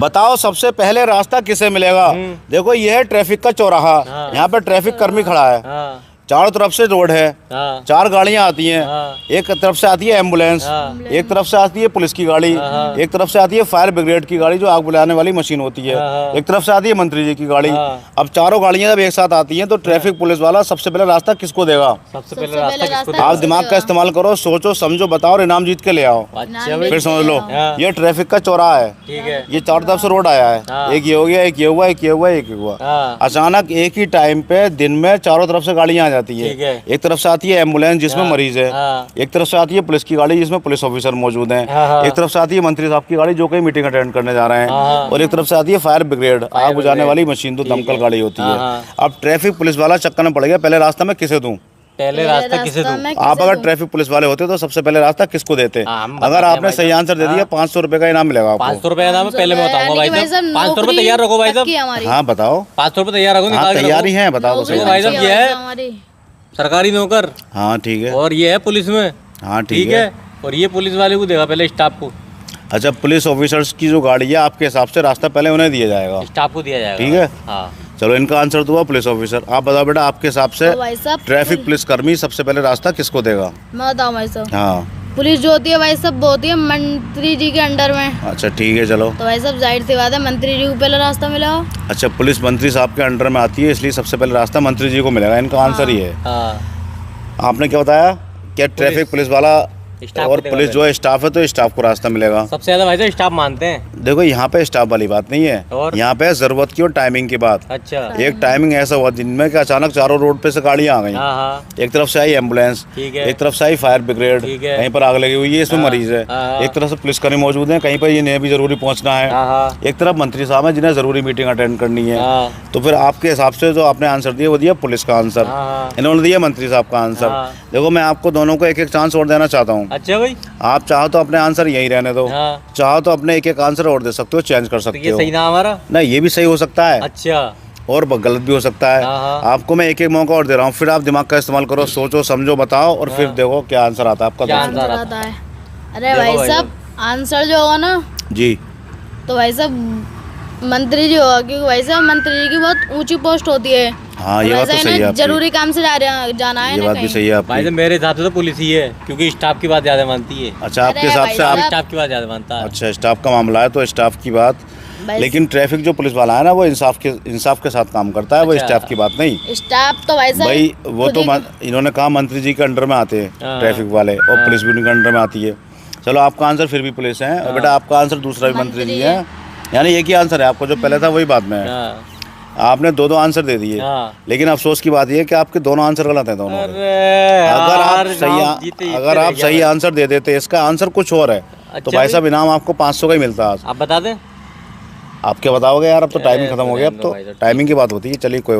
बताओ सबसे पहले रास्ता किसे मिलेगा? देखो ये है ट्रैफिक का चौराहा। यहाँ पे ट्रैफिक कर्मी खड़ा है। चारों तरफ से रोड है। चार गाड़ियाँ आती हैं। एक तरफ से आती है एम्बुलेंस, एक तरफ से आती है पुलिस की गाड़ी, एक तरफ से आती है फायर ब्रिगेड की गाड़ी जो आग बुझाने वाली मशीन होती है, एक तरफ से आती है मंत्री जी की गाड़ी। अब चारों गाड़ियाँ जब एक साथ आती हैं तो ट्रैफिक पुलिस वाला सबसे पहले रास्ता किसको देगा? सबसे पहले रास्ता किसको देगा? आप दिमाग का इस्तेमाल करो, सोचो समझो बताओ और इनाम जीत के ले आओ। फिर समझ लो ये ट्रैफिक का चौराहा है। ठीक है। ये चारों तरफ से रोड आया है। एक ये हो गया, एक ये हुआ, एक ये हुआ, एक ये हुआ। अचानक एक ही टाइम पे दिन में चारों तरफ से गाड़ियाँ आ जाती है। एक तरफ से आती है एम्बुलेंस जिसमें मरीज है, एक तरफ से आती है पुलिस की गाड़ी जिसमें पुलिस ऑफिसर मौजूद हैं, एक तरफ से आती है मंत्री साहब की गाड़ी जो कहीं मीटिंग अटेंड करने जा रहे हैं, और एक तरफ से आती है फायर ब्रिगेड आग बुझाने वाली मशीन तो दमकल गाड़ी होती है। अब ट्रैफिक पुलिस वाला चक्कर में पड़ गया, पहले रास्ता मैं किसे दूं? पहले रास्ता किसे दूं? आप अगर ट्रैफिक पुलिस वाले होते तो सबसे पहले रास्ता किसको देते? अगर आपने सही आंसर दे दिया 500 रुपए का इनाम मिलेगा आपको। 500 रुपए का इनाम पहले मैं बताऊंगा भाई साहब। 500 रुपए तैयार रखो भाई साहब। हाँ बताओ। 500 रुपए तैयार रखो। हाँ तैयारी है, बताओ तो भाई साहब ये है सरकारी नौकर। हाँ ठीक है। और ये है पुलिस में। हाँ ठीक है। और ये पुलिस वाले को देगा पहले स्टाफ को। अच्छा पुलिस ऑफिसर्स की जो गाड़ी है आपके हिसाब से रास्ता पहले उन्हें दिया जाएगा, स्टाफ को दिया जाएगा। ठीक है। हाँ चलो इनका आंसर तो हुआ पुलिस ऑफिसर। आप बताओ बेटा आपके हिसाब से ट्रैफिक पुलिस कर्मी सबसे पहले रास्ता किसको देगा? मैं बताऊं भाई साहब। हाँ पुलिस जो होती है भाई साहब वो होती है मंत्री जी के अंडर में। अच्छा ठीक है चलो। तो भाई साहब जाहिर सी बात है मंत्री जी को पहले रास्ता मिलेगा। अच्छा पुलिस मंत्री साहब के अंडर में आती है इसलिए सबसे पहले रास्ता मंत्री जी को मिलेगा, इनका आंसर ही है। आपने क्या बताया? क्या ट्रैफिक पुलिस वाला और पुलिस जो है स्टाफ है तो स्टाफ को रास्ता मिलेगा। सबसे ज्यादा भाई साहब स्टाफ मानते हैं। देखो यहाँ पे स्टाफ वाली बात नहीं है, यहाँ पे जरूरत की और टाइमिंग की बात। अच्छा एक टाइमिंग ऐसा हुआ दिन में कि अचानक चारों रोड पे से गाड़ियाँ आ गई। एक तरफ से आई एम्बुलेंस, एक तरफ से आई फायर ब्रिगेड, कहीं पर आग लगी हुई है इसमें मरीज है, एक तरफ से पुलिसकर्मी मौजूद है, कहीं पर इन्हें भी जरूरी पहुँचना है, एक तरफ मंत्री साहब है जिन्हें जरूरी मीटिंग अटेंड करनी है। तो फिर आपके हिसाब से जो आपने आंसर दिया वो दिया पुलिस का आंसर, इन्होंने दिया मंत्री साहब का आंसर। देखो मैं आपको दोनों को एक एक चांस और देना चाहता हूँ। अच्छा भाई आप चाहो तो अपने आंसर यही रहने दो, चाहो तो अपने एक एक आंसर और दे सकते हो, चेंज कर सकते हो। ये सही ना हमारा? नहीं ये भी सही हो सकता है। अच्छा और गलत भी हो सकता है। आपको मैं एक एक मौका और दे रहा हूँ, फिर आप दिमाग का इस्तेमाल करो, सोचो समझो बताओ और फिर देखो क्या आंसर आता है आपका। क्या आंसर आता है? अरे भाई साहब आंसर जो होगा ना जी तो भाई साहब मंत्री जी होगा, क्योंकि भाई साहब मंत्री जी की बहुत ऊंची पोस्ट होती है। हाँ ये बात तो सही है, जरूरी काम से जाना है। ये बात भी सही है भाई साहब। मेरे हिसाब से तो पुलिस ही है क्योंकि स्टाफ की बात ज्यादा मानती है। अच्छा आपके हिसाब से आप स्टाफ की बात ज्यादा मानता है। अच्छा स्टाफ का मामला है तो स्टाफ की बात, लेकिन ट्रैफिक जो पुलिस वाला है ना वो इंसाफ के साथ काम करता है। वो स्टाफ की बात नहीं। स्टाफ तो भाई साहब भाई वो तो इन्होंने कहा मंत्री जी के अंडर में आते हैं ट्रैफिक वाले और पुलिस भी उनके अंडर में आती है। चलो आपका आंसर फिर भी पुलिस है और बेटा आपका आंसर दूसरा भी मंत्री जी है, यानी एक ही आंसर है आपको, जो पहले था वही बाद में है। आपने दो आंसर दे दिए, लेकिन अफसोस की बात यह है कि आपके दोनों आंसर गलत हैं दोनों। अगर आप सही आंसर दे देते, इसका आंसर कुछ और है तो भाई साहब इनाम आपको 500 का ही मिलता है। आप बता दें। आप क्या बताओगे यार, अब तो टाइमिंग खत्म हो गया, अब तो टाइमिंग की बात होती है। चलिए कोई